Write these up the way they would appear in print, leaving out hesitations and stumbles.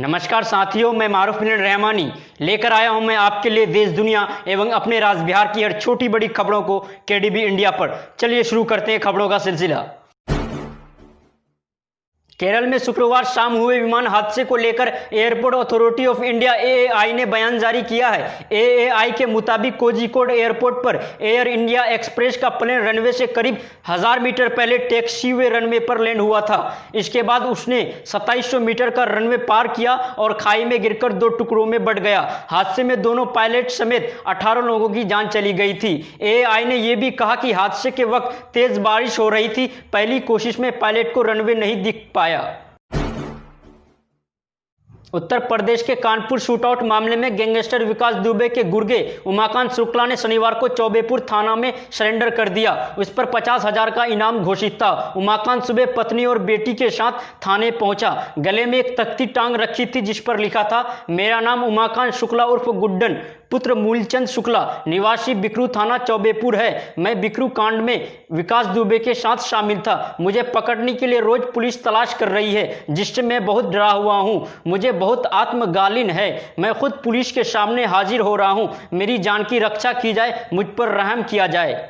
नमस्कार साथियों, मैं मारूफ बिन रहमानी लेकर आया हूं मैं आपके लिए देश दुनिया एवं अपने राज्य बिहार की हर छोटी बड़ी खबरों को केडीबी इंडिया पर। चलिए शुरू करते हैं खबरों का सिलसिला। केरल में शुक्रवार शाम हुए विमान हादसे को लेकर airport authority of India AAI ने बयान जारी किया है। एएआई के मुताबिक कोझिकोड एयरपोर्ट पर एयर इंडिया एक्सप्रेस का प्लेन रनवे से करीब 1000 मीटर पहले टैक्सीवे रनवे पर लैंड हुआ था। इसके बाद उसने 2700 मीटर का रनवे पार किया और खाई में गिरकर 2 टुकड़ों में बंट गया। हादसे में दोनों पायलट समेत 18 लोगों की जान चली गई थी। एएआई ने यह भी कहा कि हादसे के वक्त तेज बारिश हो रही थी। पहली कोशिश में पायलट को रनवे नहीं दिख पाया। उत्तर प्रदेश के कानपुर शूटआउट मामले में गैंगस्टर विकास दुबे के गुर्गे उमाकांत शुक्ला ने शनिवार को चौबेपुर थाना में सरेंडर कर दिया। उस पर 50,000 का इनाम घोषित था। उमाकांत सुबह पत्नी और बेटी के साथ थाने पहुंचा। गले में एक तख्ती टांग रखी थी जिस पर लिखा था, मेरा नाम उमाकांत शुक्ला उर्फ गुड्डन पुत्र मूलचंद शुक्ला निवासी बिकरू थाना चौबेपुर है। मैं बिकरू कांड में विकास दुबे के साथ शामिल था। मुझे पकड़ने के लिए रोज पुलिस तलाश कर रही है, जिससे मैं बहुत डरा हुआ हूं। मुझे बहुत आत्मगालिन है। मैं खुद पुलिस के सामने हाजिर हो रहा हूं। मेरी जान की रक्षा की जाए, मुझ पर रहम किया जाए।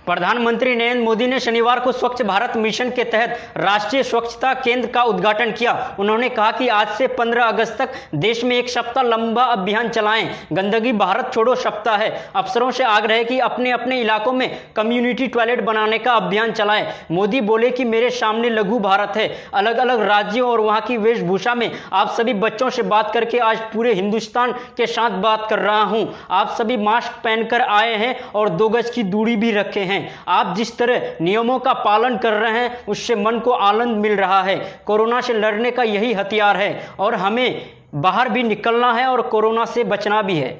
प्रधानमंत्री नरेंद्र मोदी ने शनिवार को स्वच्छ भारत मिशन के तहत राष्ट्रीय स्वच्छता केंद्र का उद्घाटन किया। उन्होंने कहा कि आज से 15 अगस्त तक देश में एक सप्ताह लंबा अभियान चलाएं। गंदगी भारत छोड़ो सप्ताह है। अफसरों से आग्रह कि अपने अपने इलाकों में कम्युनिटी टॉयलेट बनाने का अभियान चलाएं। मोदी बोले कि मेरे सामने लघु भारत है। अलग अलग राज्यों और वहां की वेशभूषा में आप सभी बच्चों से बात करके आज पूरे हिंदुस्तान के साथ बात कर रहा हूं। आप सभी मास्क पहनकर आए हैं और 2 गज की दूरी भी रखे हैं। आप जिस तरह नियमों का पालन कर रहे हैं उससे मन को आनंद मिल रहा है। कोरोना से लड़ने का यही हथियार है और हमें बाहर भी निकलना है और कोरोना से बचना भी है।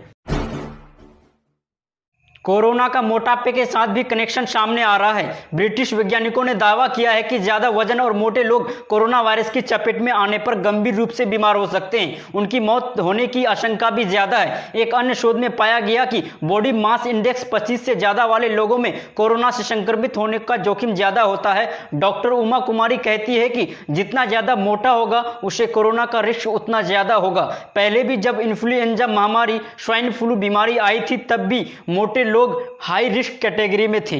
कोरोना का मोटापे के साथ भी कनेक्शन सामने आ रहा है। ब्रिटिश वैज्ञानिकों ने दावा किया है कि ज्यादा वजन और मोटे लोग कोरोना वायरस की चपेट में आने पर गंभीर रूप से बीमार हो सकते हैं। उनकी मौत होने की आशंका भी ज्यादा है। एक अन्य शोध में पाया गया कि बॉडी मास इंडेक्स 25 से ज्यादा वाले लोगों में कोरोना से संक्रमित होने का जोखिम ज्यादा होता है। डॉक्टर उमा कुमारी कहती है कि जितना ज्यादा मोटा होगा उसे कोरोना का रिस्क उतना ज्यादा होगा। पहले भी जब इन्फ्लुएंजा महामारी, स्वाइन फ्लू बीमारी आई थी तब भी मोटे लोग हाई रिस्क कैटेगरी में थे।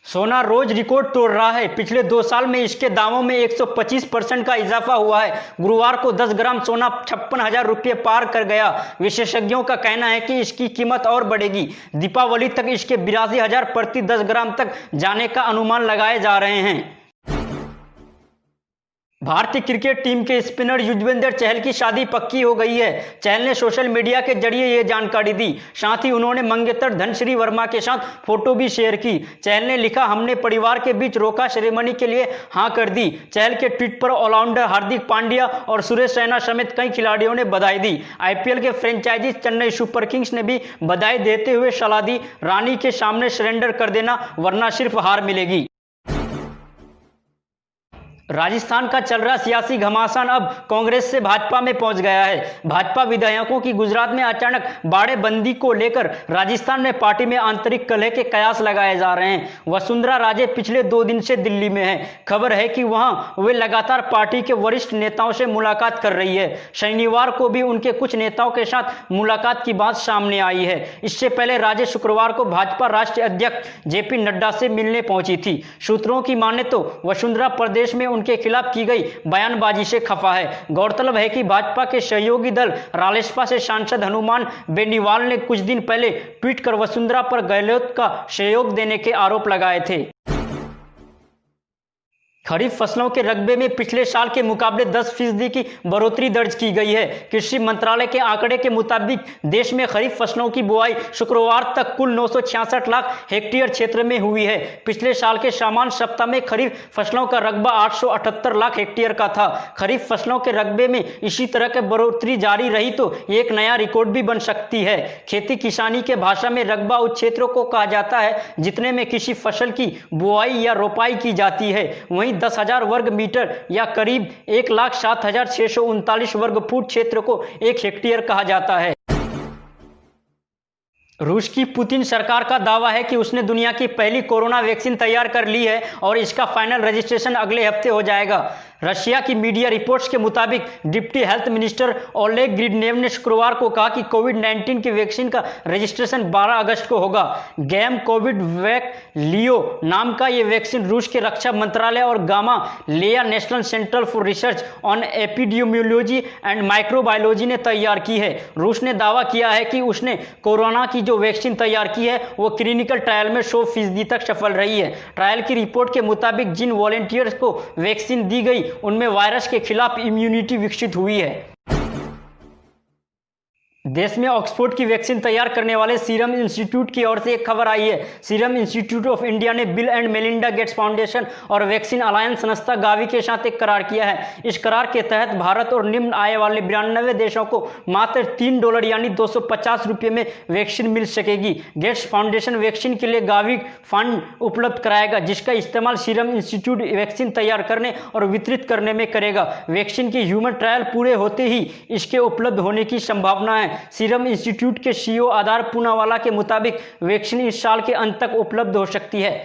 सोना रोज रिकॉर्ड तोड़ रहा है। पिछले 2 साल में इसके दामों में 125% का इजाफा हुआ है। गुरुवार को 10 ग्राम सोना 56,000 रुपये पार कर गया। विशेषज्ञों का कहना है कि इसकी कीमत और बढ़ेगी। दीपावली तक इसके 82,000 प्रति 10 ग्राम तक जाने का अनुमान लगाए जा रहे हैं। भारतीय क्रिकेट टीम के स्पिनर युजवेंद्र चहल की शादी पक्की हो गई है। चहल ने सोशल मीडिया के जरिए यह जानकारी दी। साथ ही उन्होंने मंगेतर धनश्री वर्मा के साथ फोटो भी शेयर की। चहल ने लिखा, हमने परिवार के बीच रोका सेरेमनी के लिए हाँ कर दी। चहल के ट्वीट पर ऑलराउंडर हार्दिक पांड्या और सुरेश रैना समेत कई खिलाड़ियों ने बधाई दी। आईपीएल के फ्रेंचाइजी चेन्नई सुपर किंग्स ने भी बधाई देते हुए सलाह दी, रानी के सामने सरेंडर कर देना वरना सिर्फ हार मिलेगी। राजस्थान का चल रहा सियासी घमासान अब कांग्रेस से भाजपा में पहुंच गया है। भाजपा विधायकों की गुजरात में अचानक बाड़ेबंदी को लेकर राजस्थान में पार्टी में आंतरिक कलह के कयास लगाए जा रहे हैं। वसुंधरा राजे पिछले 2 दिन से दिल्ली में हैं। खबर है कि वहां वे लगातार पार्टी के वरिष्ठ नेताओं से मुलाकात कर रही है। शनिवार को भी उनके कुछ नेताओं के साथ मुलाकात की बात सामने आई है। इससे पहले राजे शुक्रवार को भाजपा राष्ट्रीय अध्यक्ष जेपी नड्डा से मिलने पहुंची थी। सूत्रों की माने तो वसुंधरा प्रदेश में उनके खिलाफ की गई बयानबाजी से खफा है। गौरतलब है कि भाजपा के सहयोगी दल रालोसपा से सांसद हनुमान बेनीवाल ने कुछ दिन पहले ट्वीट कर वसुंधरा पर गहलोत का सहयोग देने के आरोप लगाए थे। खरीफ फसलों के रकबे में पिछले साल के मुकाबले 10% की बढ़ोतरी दर्ज की गई है। कृषि मंत्रालय के आंकड़े के मुताबिक देश में खरीफ फसलों की बुआई शुक्रवार तक कुल 966 लाख हेक्टेयर क्षेत्र में हुई है। पिछले साल के समान सप्ताह में खरीफ फसलों का रकबा 878 लाख हेक्टेयर का था। खरीफ फसलों के रकबे में इसी तरह की बढ़ोतरी जारी रही तो एक नया रिकॉर्ड भी बन सकती है। खेती किसानी के भाषा में रकबा उस क्षेत्रों को कहा जाता है जितने में किसी फसल की बुआई या रोपाई की जाती है। वहीं 10,000 वर्ग मीटर या करीब 1,07,639 वर्ग फुट क्षेत्र को 1 हेक्टेयर कहा जाता है। रूस की पुतिन सरकार का दावा है कि उसने दुनिया की पहली कोरोना वैक्सीन तैयार कर ली है और इसका फाइनल रजिस्ट्रेशन अगले हफ्ते हो जाएगा। रशिया की मीडिया रिपोर्ट्स के मुताबिक डिप्टी हेल्थ मिनिस्टर ओलेग ग्रिडनेव ने शुक्रवार को कहा कि कोविड-19 की वैक्सीन का रजिस्ट्रेशन 12 अगस्त को होगा। गैम कोविड वैक लियो नाम का ये वैक्सीन रूस के रक्षा मंत्रालय और गामा लेया national centre for research on epidemiology and microbiology ने तैयार की है। रूस ने दावा किया है कि उसने कोरोना की जो वैक्सीन तैयार की है वो क्लिनिकल ट्रायल में 100% तक सफल रही है। ट्रायल की रिपोर्ट के मुताबिक जिन वॉलेंटियर्स को वैक्सीन दी गई उनमें वायरस के खिलाफ इम्यूनिटी विकसित हुई है। देश में ऑक्सफोर्ड की वैक्सीन तैयार करने वाले सीरम इंस्टीट्यूट की ओर से एक खबर आई है। सीरम इंस्टीट्यूट ऑफ इंडिया ने bill and Melinda Gates foundation और वैक्सीन अलायंस संस्था गावी के साथ एक करार किया है। इस करार के तहत भारत और निम्न आय वाले 92 देशों को मात्र $3 यानी 250 रुपये में वैक्सीन मिल सकेगी। गेट्स फाउंडेशन वैक्सीन के लिए गावी फंड उपलब्ध कराएगा, जिसका इस्तेमाल सीरम इंस्टीट्यूट वैक्सीन तैयार करने और वितरित करने में करेगा। वैक्सीन की ह्यूमन ट्रायल पूरे होते ही इसके उपलब्ध होने की संभावना है। सीरम इंस्टीट्यूट के सीईओ आधार पूनावाला के मुताबिक वैक्सीन इस साल के अंत तक उपलब्ध हो सकती है।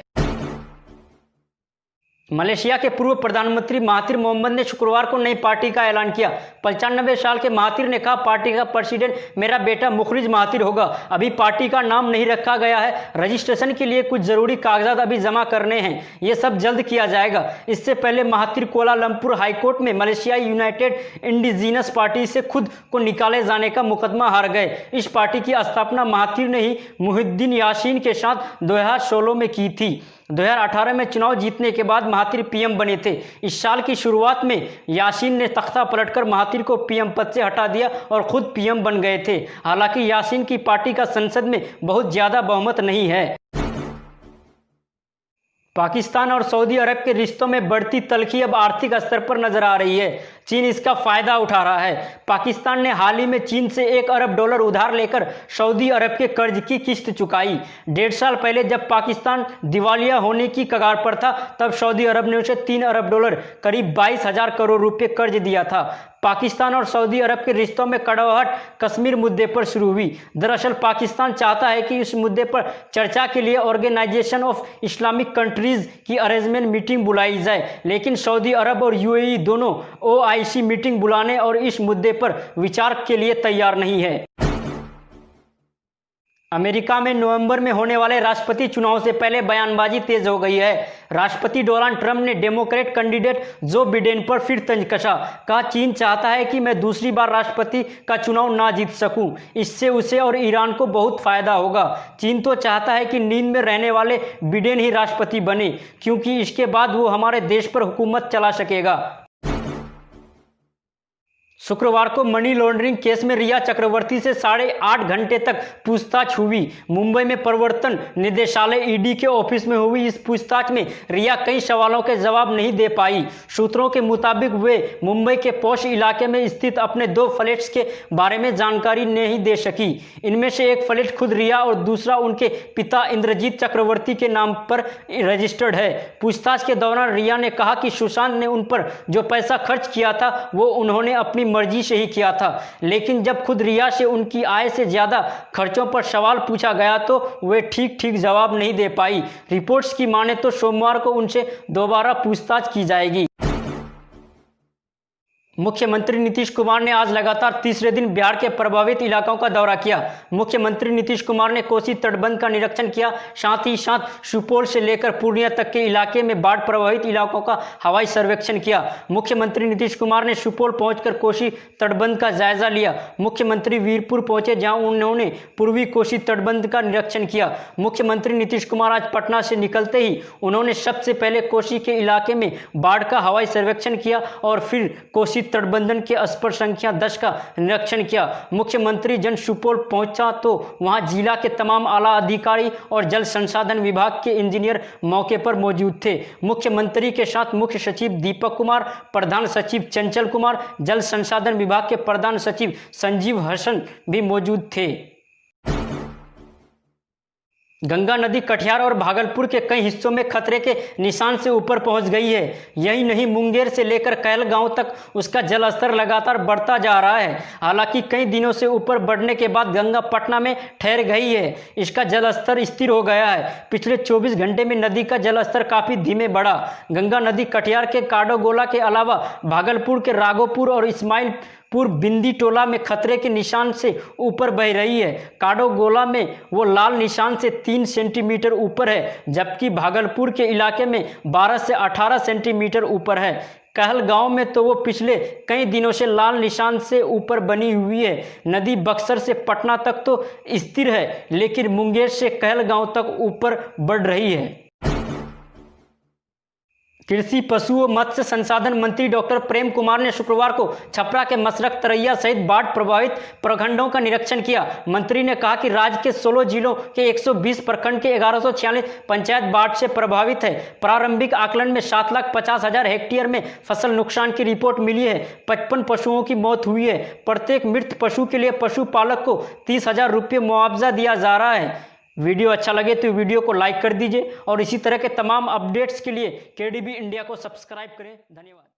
मलेशिया के पूर्व प्रधानमंत्री महातिर मोहम्मद ने शुक्रवार को नई पार्टी का ऐलान किया। 95 साल के महातिर ने कहा, पार्टी का प्रेसिडेंट मेरा बेटा मुखरिज महातिर होगा। अभी पार्टी का नाम नहीं रखा गया है। रजिस्ट्रेशन के लिए कुछ जरूरी कागजात अभी जमा करने हैं, ये सब जल्द किया जाएगा। इससे पहले महातिर कोलालमपुर हाईकोर्ट में मलेशियाई यूनाइटेड इंडिजीनस पार्टी से खुद को निकाले जाने का मुकदमा हार गए। इस पार्टी की स्थापना महातिर ने ही मुहिद्दीन यासीन के साथ 2016 में की थी। 2018 में चुनाव जीतने के बाद महातिर पीएम बने थे। इस साल की शुरुआत में यासीन ने तख्ता पलटकर महातिर को पीएम पद से हटा दिया और खुद पीएम बन गए थे। हालांकि यासीन की पार्टी का संसद में बहुत ज्यादा बहुमत नहीं है। पाकिस्तान और सऊदी अरब के रिश्तों में बढ़ती तल्खी अब आर्थिक स्तर पर नजर आ रही है। चीन इसका फायदा उठा रहा है। पाकिस्तान ने हाल ही में चीन से $1 अरब उधार लेकर सऊदी अरब के कर्ज की किस्त चुकाई। 1.5 साल पहले जब पाकिस्तान दिवालिया होने की कगार पर था, तब सऊदी अरब ने उसे $3 अरब करीब 22,000 करोड़ रुपए कर्ज दिया था। पाकिस्तान और सऊदी अरब के रिश्तों में कड़वाहट कश्मीर मुद्दे पर शुरू हुई। दरअसल पाकिस्तान चाहता है कि इस मुद्दे पर चर्चा के लिए ऑर्गेनाइजेशन ऑफ इस्लामिक कंट्रीज की अरेंजमेंट मीटिंग बुलाई जाए, लेकिन सऊदी अरब और यूएई दोनों OIC मीटिंग बुलाने और इस मुद्दे पर विचार के लिए तैयार नहीं है। अमेरिका में नवंबर में होने वाले राष्ट्रपति चुनाव से पहले बयानबाजी तेज हो गई है। राष्ट्रपति डोनाल्ड ट्रंप ने डेमोक्रेट कैंडिडेट जो बिडेन पर फिर तंज कसा। कहा, चीन चाहता है कि मैं दूसरी बार राष्ट्रपति का चुनाव ना जीत सकूं। इससे उसे और ईरान को बहुत फायदा होगा। चीन तो चाहता है कि नींद में रहने वाले बिडेन ही राष्ट्रपति बने, क्योंकि इसके बाद वो हमारे देश पर हुकूमत चला सकेगा। शुक्रवार को मनी लॉन्ड्रिंग केस में रिया चक्रवर्ती से 8.5 घंटे तक पूछताछ हुई। मुंबई में प्रवर्तन निदेशालय ईडी के ऑफिस में हुई इस पूछताछ में रिया कई सवालों के जवाब नहीं दे पाई। सूत्रों के मुताबिक वे मुंबई के पॉश इलाके में स्थित अपने 2 फ्लैट्स के बारे में जानकारी नहीं दे सकी। इनमें से एक फ्लैट खुद रिया और दूसरा उनके पिता इंद्रजीत चक्रवर्ती के नाम पर रजिस्टर्ड है। पूछताछ के दौरान रिया ने कहा कि सुशांत ने उन पर जो पैसा खर्च किया था वो उन्होंने अपनी मर्जी से ही किया था, लेकिन जब खुद रिया से उनकी आय से ज्यादा खर्चों पर सवाल पूछा गया तो वे ठीक जवाब नहीं दे पाई। रिपोर्ट्स की माने तो सोमवार को उनसे दोबारा पूछताछ की जाएगी। मुख्यमंत्री नीतीश कुमार ने आज लगातार तीसरे दिन बिहार के प्रभावित इलाकों का दौरा किया। मुख्यमंत्री नीतीश कुमार ने कोसी तटबंध का निरीक्षण किया, साथ ही साथ सुपौल से लेकर पूर्णिया तक के इलाके में बाढ़ प्रभावित इलाकों का हवाई सर्वेक्षण किया। मुख्यमंत्री नीतीश कुमार ने सुपौल पहुंचकर कोसी तटबंध का जायजा लिया। मुख्यमंत्री वीरपुर पहुंचे, जहां उन्होंने पूर्वी कोसी तटबंध का निरीक्षण किया। मुख्यमंत्री नीतीश कुमार आज पटना से निकलते ही उन्होंने सबसे पहले कोसी के इलाके में बाढ़ का हवाई सर्वेक्षण किया और फिर कोसी तटबंधन के स्पर संख्या 10 का निरीक्षण किया। मुख्यमंत्री जन सुपौल पहुंचा तो वहां जिला के तमाम आला अधिकारी और जल संसाधन विभाग के इंजीनियर मौके पर मौजूद थे। मुख्यमंत्री के साथ मुख्य सचिव दीपक कुमार, प्रधान सचिव चंचल कुमार, जल संसाधन विभाग के प्रधान सचिव संजीव हसन भी मौजूद थे। गंगा नदी कटिहार और भागलपुर के कई हिस्सों में खतरे के निशान से ऊपर पहुंच गई है। यही नहीं, मुंगेर से लेकर कहलगांव तक उसका जलस्तर लगातार बढ़ता जा रहा है। हालांकि कई दिनों से ऊपर बढ़ने के बाद गंगा पटना में ठहर गई है। इसका जलस्तर स्थिर हो गया है। पिछले 24 घंटे में नदी का जलस्तर काफी धीमे बढ़ा। गंगा नदी कटिहार के काडोगोला के अलावा भागलपुर के राघोपुर और इस्माइलपुर बिंदी टोला में खतरे के निशान से ऊपर बह रही है। काडोगोला में वो लाल निशान से 3 सेंटीमीटर ऊपर है, जबकि भागलपुर के इलाके में 12 से 18 सेंटीमीटर ऊपर है। कहलगांव में तो वो पिछले कई दिनों से लाल निशान से ऊपर बनी हुई है। नदी बक्सर से पटना तक तो स्थिर है, लेकिन मुंगेर से कहलगांव तक ऊपर बढ़ रही है। कृषि, पशु व मत्स्य संसाधन मंत्री डॉक्टर प्रेम कुमार ने शुक्रवार को छपरा के मसरक, तरैया सहित बाढ़ प्रभावित प्रखंडों का निरीक्षण किया। मंत्री ने कहा कि राज्य के 16 जिलों के 120 प्रखंड के 1146 पंचायत बाढ़ से प्रभावित है। प्रारंभिक आकलन में 7,50,000 हेक्टेयर में फसल नुकसान की रिपोर्ट मिली है। 55 पशुओं की मौत हुई है। प्रत्येक मृत पशु के लिए पशुपालक को 30,000 रुपये मुआवजा दिया जा रहा है। वीडियो अच्छा लगे तो वीडियो को लाइक कर दीजिए और इसी तरह के तमाम अपडेट्स के लिए केडीबी इंडिया को सब्सक्राइब करें। धन्यवाद।